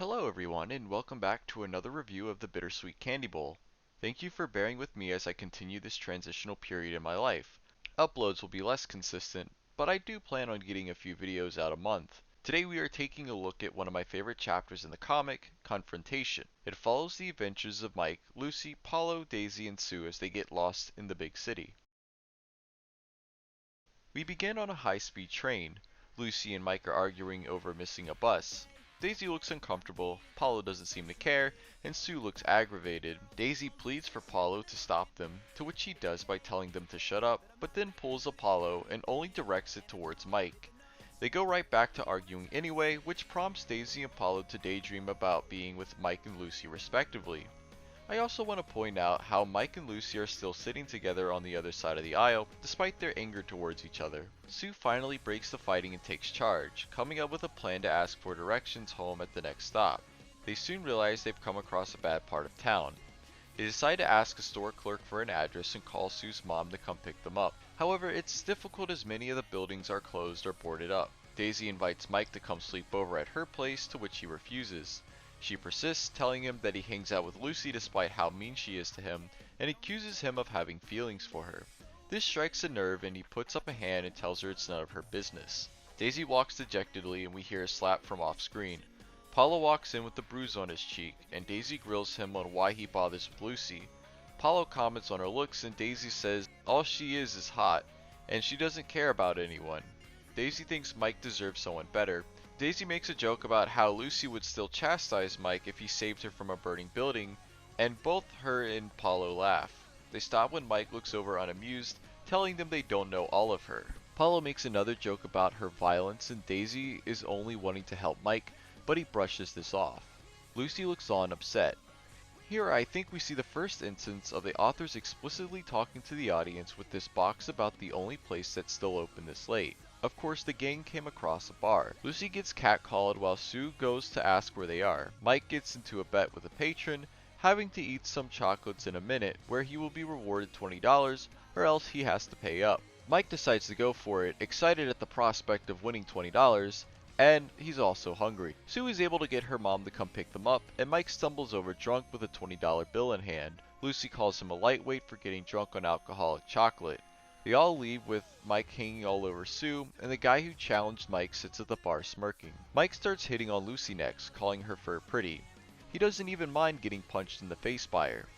Hello everyone and welcome back to another review of the Bittersweet Candy Bowl. Thank you for bearing with me as I continue this transitional period in my life. Uploads will be less consistent, but I do plan on getting a few videos out a month. Today we are taking a look at one of my favorite chapters in the comic, Confrontation. It follows the adventures of Mike, Lucy, Paulo, Daisy, and Sue as they get lost in the big city. We begin on a high-speed train. Lucy and Mike are arguing over missing a bus. Daisy looks uncomfortable, Paulo doesn't seem to care, and Sue looks aggravated. Daisy pleads for Paulo to stop them, to which he does by telling them to shut up, but then pulls Apollo and only directs it towards Mike. They go right back to arguing anyway, which prompts Daisy and Paulo to daydream about being with Mike and Lucy respectively. I also want to point out how Mike and Lucy are still sitting together on the other side of the aisle, despite their anger towards each other. Sue finally breaks the fighting and takes charge, coming up with a plan to ask for directions home at the next stop. They soon realize they've come across a bad part of town. They decide to ask a store clerk for an address and call Sue's mom to come pick them up. However, it's difficult as many of the buildings are closed or boarded up. Daisy invites Mike to come sleep over at her place, to which he refuses. She persists, telling him that he hangs out with Lucy despite how mean she is to him, and accuses him of having feelings for her. This strikes a nerve and he puts up a hand and tells her it's none of her business. Daisy walks dejectedly and we hear a slap from off screen. Paulo walks in with a bruise on his cheek, and Daisy grills him on why he bothers with Lucy. Paulo comments on her looks and Daisy says all she is hot, and she doesn't care about anyone. Daisy thinks Mike deserves someone better. Daisy makes a joke about how Lucy would still chastise Mike if he saved her from a burning building, and both her and Paulo laugh. They stop when Mike looks over unamused, telling them they don't know all of her. Paulo makes another joke about her violence and Daisy is only wanting to help Mike, but he brushes this off. Lucy looks on upset. Here I think we see the first instance of the authors explicitly talking to the audience with this box about the only place that's still open this late. Of course, the gang came across a bar. Lucy gets catcalled while Sue goes to ask where they are. Mike gets into a bet with a patron, having to eat some chocolates in a minute, where he will be rewarded $20 or else he has to pay up. Mike decides to go for it, excited at the prospect of winning $20, and he's also hungry. Sue is able to get her mom to come pick them up, and Mike stumbles over drunk with a $20 bill in hand. Lucy calls him a lightweight for getting drunk on alcoholic chocolate. They all leave with Mike hanging all over Sue, and the guy who challenged Mike sits at the bar smirking. Mike starts hitting on Lucy next, calling her fur pretty. He doesn't even mind getting punched in the face by her.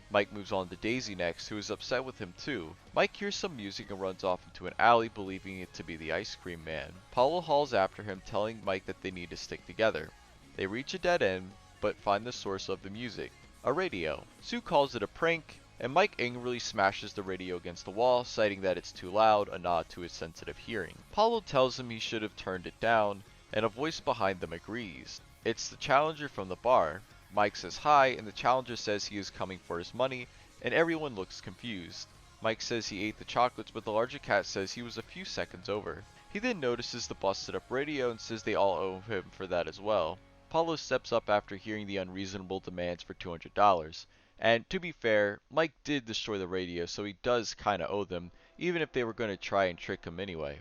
Mike moves on to Daisy next, who is upset with him too. Mike hears some music and runs off into an alley, believing it to be the ice cream man. Paulo hauls after him, telling Mike that they need to stick together. They reach a dead end, but find the source of the music, a radio. Sue calls it a prank, and Mike angrily smashes the radio against the wall, citing that it's too loud, a nod to his sensitive hearing. Paulo tells him he should have turned it down, and a voice behind them agrees. It's the challenger from the bar. Mike says hi, and the challenger says he is coming for his money, and everyone looks confused. Mike says he ate the chocolates, but the larger cat says he was a few seconds over. He then notices the busted up radio and says they all owe him for that as well. Paulo steps up after hearing the unreasonable demands for $200. And to be fair, Mike did destroy the radio, so he does kinda owe them, even if they were going to try and trick him anyway.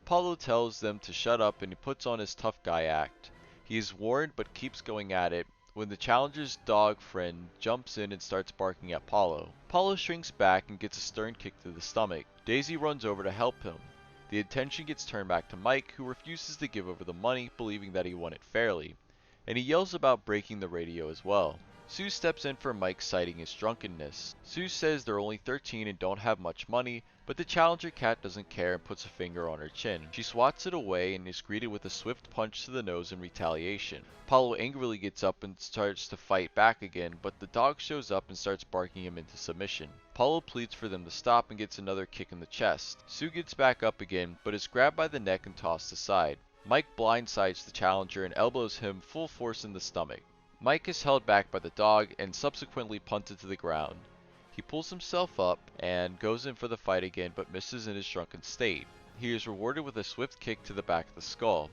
Paulo tells them to shut up and he puts on his tough guy act. He is warned but keeps going at it when the challenger's dog friend jumps in and starts barking at Paulo. Paulo shrinks back and gets a stern kick to the stomach. Daisy runs over to help him. The attention gets turned back to Mike, who refuses to give over the money, believing that he won it fairly, and he yells about breaking the radio as well. Sue steps in for Mike, citing his drunkenness. Sue says they're only 13 and don't have much money, but the challenger cat doesn't care and puts a finger on her chin. She swats it away and is greeted with a swift punch to the nose in retaliation. Paulo angrily gets up and starts to fight back again, but the dog shows up and starts barking him into submission. Paulo pleads for them to stop and gets another kick in the chest. Sue gets back up again, but is grabbed by the neck and tossed aside. Mike blindsides the challenger and elbows him full force in the stomach. Mike is held back by the dog and subsequently punted to the ground. He pulls himself up and goes in for the fight again, but misses in his drunken state. He is rewarded with a swift kick to the back of the skull.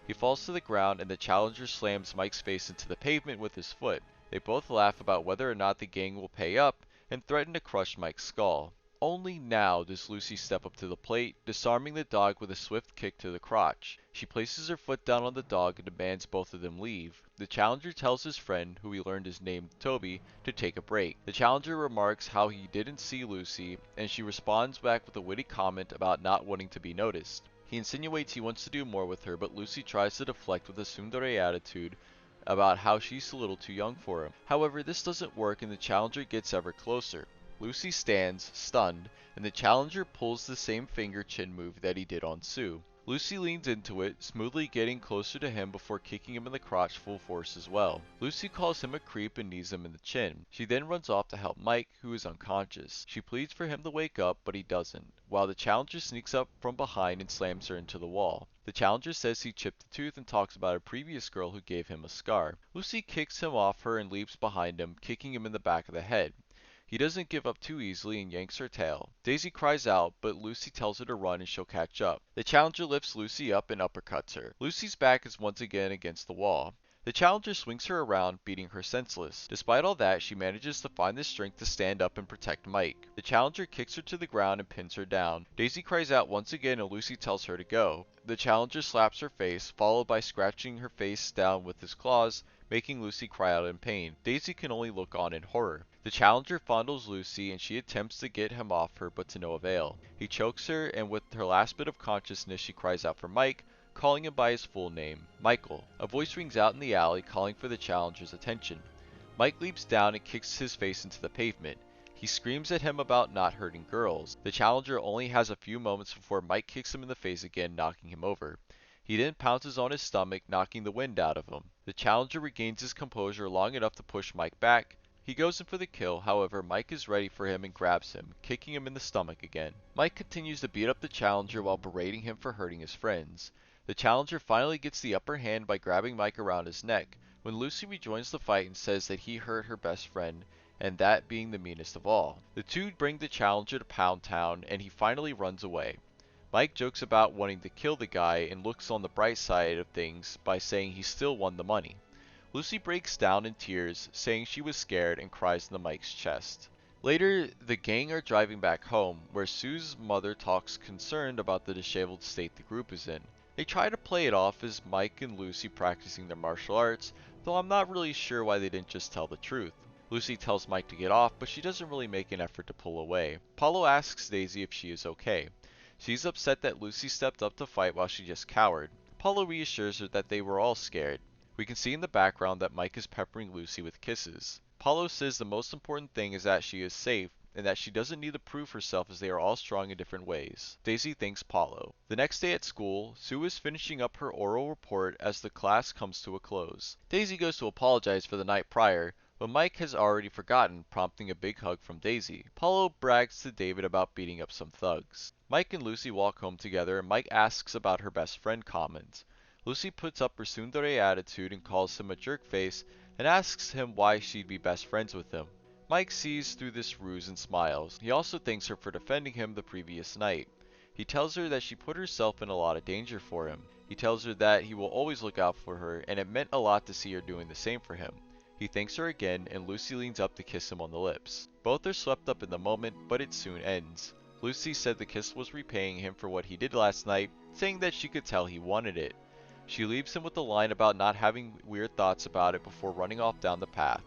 He falls to the ground and the challenger slams Mike's face into the pavement with his foot. They both laugh about whether or not the gang will pay up and threaten to crush Mike's skull. Only now does Lucy step up to the plate, disarming the dog with a swift kick to the crotch. She places her foot down on the dog and demands both of them leave. The challenger tells his friend, who we learned is named Toby, to take a break. The challenger remarks how he didn't see Lucy, and she responds back with a witty comment about not wanting to be noticed. He insinuates he wants to do more with her, but Lucy tries to deflect with a tsundere attitude about how she's a little too young for him. However, this doesn't work and the challenger gets ever closer. Lucy stands, stunned, and the challenger pulls the same finger chin move that he did on Sue. Lucy leans into it, smoothly getting closer to him before kicking him in the crotch full force as well. Lucy calls him a creep and knees him in the chin. She then runs off to help Mike, who is unconscious. She pleads for him to wake up, but he doesn't, while the challenger sneaks up from behind and slams her into the wall. The challenger says he chipped a tooth and talks about a previous girl who gave him a scar. Lucy kicks him off her and leaps behind him, kicking him in the back of the head. He doesn't give up too easily and yanks her tail. Daisy cries out, but Lucy tells her to run and she'll catch up. The challenger lifts Lucy up and uppercuts her. Lucy's back is once again against the wall. The challenger swings her around, beating her senseless. Despite all that, she manages to find the strength to stand up and protect Mike. The challenger kicks her to the ground and pins her down. Daisy cries out once again and Lucy tells her to go. The challenger slaps her face, followed by scratching her face down with his claws, making Lucy cry out in pain. Daisy can only look on in horror. The challenger fondles Lucy and she attempts to get him off her, but to no avail. He chokes her, and with her last bit of consciousness she cries out for Mike, calling him by his full name, Michael. A voice rings out in the alley calling for the challenger's attention. Mike leaps down and kicks his face into the pavement. He screams at him about not hurting girls. The challenger only has a few moments before Mike kicks him in the face again, knocking him over. He then pounces on his stomach, knocking the wind out of him. The challenger regains his composure long enough to push Mike back. He goes in for the kill, however Mike is ready for him and grabs him, kicking him in the stomach again. Mike continues to beat up the challenger while berating him for hurting his friends. The challenger finally gets the upper hand by grabbing Mike around his neck, when Lucy rejoins the fight and says that he hurt her best friend, and that being the meanest of all. The two bring the challenger to Pound Town, and he finally runs away. Mike jokes about wanting to kill the guy and looks on the bright side of things by saying he still won the money. Lucy breaks down in tears, saying she was scared, and cries into Mike's chest. Later, the gang are driving back home, where Sue's mother talks concerned about the disheveled state the group is in. They try to play it off as Mike and Lucy practicing their martial arts, though I'm not really sure why they didn't just tell the truth. Lucy tells Mike to get off, but she doesn't really make an effort to pull away. Paulo asks Daisy if she is okay. She's upset that Lucy stepped up to fight while she just cowered. Paulo reassures her that they were all scared. We can see in the background that Mike is peppering Lucy with kisses. Paulo says the most important thing is that she is safe, and that she doesn't need to prove herself as they are all strong in different ways. Daisy thanks Paulo. The next day at school, Sue is finishing up her oral report as the class comes to a close. Daisy goes to apologize for the night prior, but Mike has already forgotten, prompting a big hug from Daisy. Paulo brags to David about beating up some thugs. Mike and Lucy walk home together, and Mike asks about her best friend comment. Lucy puts up her tsundere attitude and calls him a jerkface and asks him why she'd be best friends with him. Mike sees through this ruse and smiles. He also thanks her for defending him the previous night. He tells her that she put herself in a lot of danger for him. He tells her that he will always look out for her, and it meant a lot to see her doing the same for him. He thanks her again, and Lucy leans up to kiss him on the lips. Both are swept up in the moment, but it soon ends. Lucy said the kiss was repaying him for what he did last night, saying that she could tell he wanted it. She leaves him with a line about not having weird thoughts about it before running off down the path.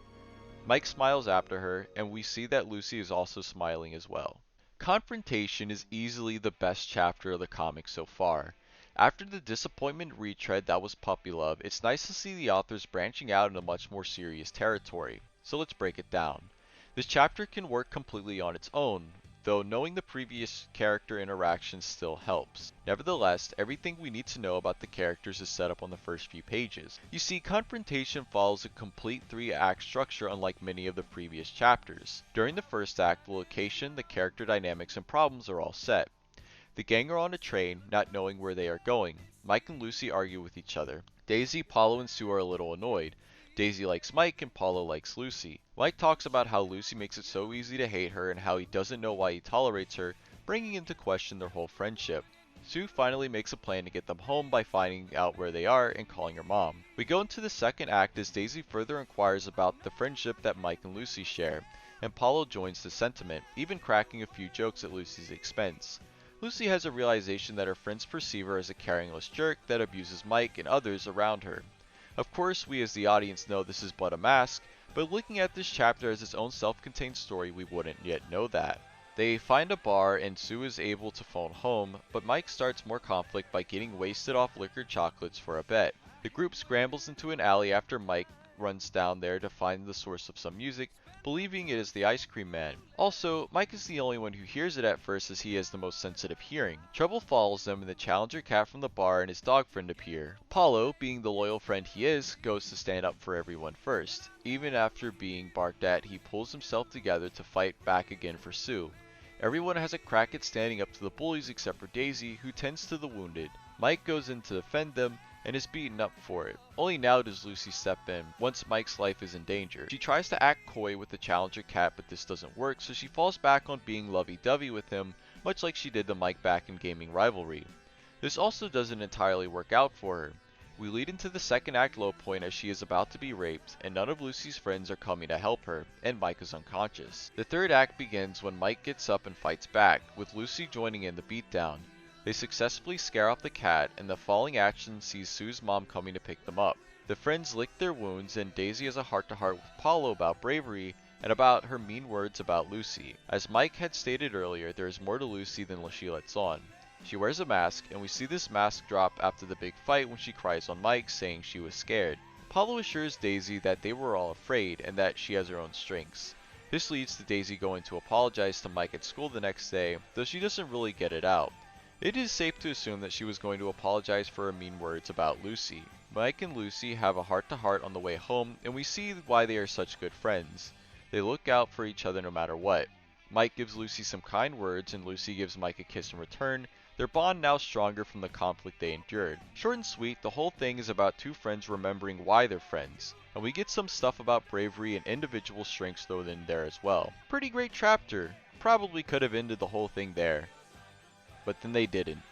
Mike smiles after her, and we see that Lucy is also smiling as well. Confrontation is easily the best chapter of the comic so far. After the disappointment retread that was Puppy Love, it's nice to see the authors branching out into much more serious territory. So let's break it down. This chapter can work completely on its own, though knowing the previous character interactions still helps. Nevertheless, everything we need to know about the characters is set up on the first few pages. You see, Confrontation follows a complete 3-act structure unlike many of the previous chapters. During the first act, the location, the character dynamics, and problems are all set. The gang are on a train, not knowing where they are going. Mike and Lucy argue with each other. Daisy, Paulo, and Sue are a little annoyed. Daisy likes Mike and Paulo likes Lucy. Mike talks about how Lucy makes it so easy to hate her and how he doesn't know why he tolerates her, bringing into question their whole friendship. Sue finally makes a plan to get them home by finding out where they are and calling her mom. We go into the second act as Daisy further inquires about the friendship that Mike and Lucy share. and Paulo joins the sentiment, even cracking a few jokes at Lucy's expense. Lucy has a realization that her friends perceive her as a carringless jerk that abuses Mike and others around her. Of course, we as the audience know this is but a mask, but looking at this chapter as its own self-contained story, we wouldn't yet know that. They find a bar and Sue is able to phone home, but Mike starts more conflict by getting wasted off liquored chocolates for a bet. The group scrambles into an alley after Mike runs down there to find the source of some music, believing it is the ice cream man. Also, Mike is the only one who hears it at first as he has the most sensitive hearing. Trouble follows them and the Challenger cat from the bar and his dog friend appear. Paulo, being the loyal friend he is, goes to stand up for everyone first. Even after being barked at, he pulls himself together to fight back again for Sue. Everyone has a crack at standing up to the bullies except for Daisy, who tends to the wounded. Mike goes in to defend them, and is beaten up for it. Only now does Lucy step in, once Mike's life is in danger. She tries to act coy with the Challenger cat, but this doesn't work, so she falls back on being lovey-dovey with him, much like she did to Mike back in Gaming Rivalry. This also doesn't entirely work out for her. We lead into the second act low point as she is about to be raped, and none of Lucy's friends are coming to help her, and Mike is unconscious. The third act begins when Mike gets up and fights back, with Lucy joining in the beatdown. They successfully scare off the cat, and the falling action sees Sue's mom coming to pick them up. The friends lick their wounds, and Daisy has a heart-to-heart with Paulo about bravery and about her mean words about Lucy. As Mike had stated earlier, there is more to Lucy than she lets on. She wears a mask, and we see this mask drop after the big fight when she cries on Mike, saying she was scared. Paulo assures Daisy that they were all afraid, and that she has her own strengths. This leads to Daisy going to apologize to Mike at school the next day, though she doesn't really get it out. It is safe to assume that she was going to apologize for her mean words about Lucy. Mike and Lucy have a heart-to-heart on the way home, and we see why they are such good friends. They look out for each other no matter what. Mike gives Lucy some kind words, and Lucy gives Mike a kiss in return, their bond now stronger from the conflict they endured. Short and sweet, the whole thing is about two friends remembering why they're friends, and we get some stuff about bravery and individual strengths thrown in there as well. Pretty great chapter. Probably could have ended the whole thing there. But then they didn't.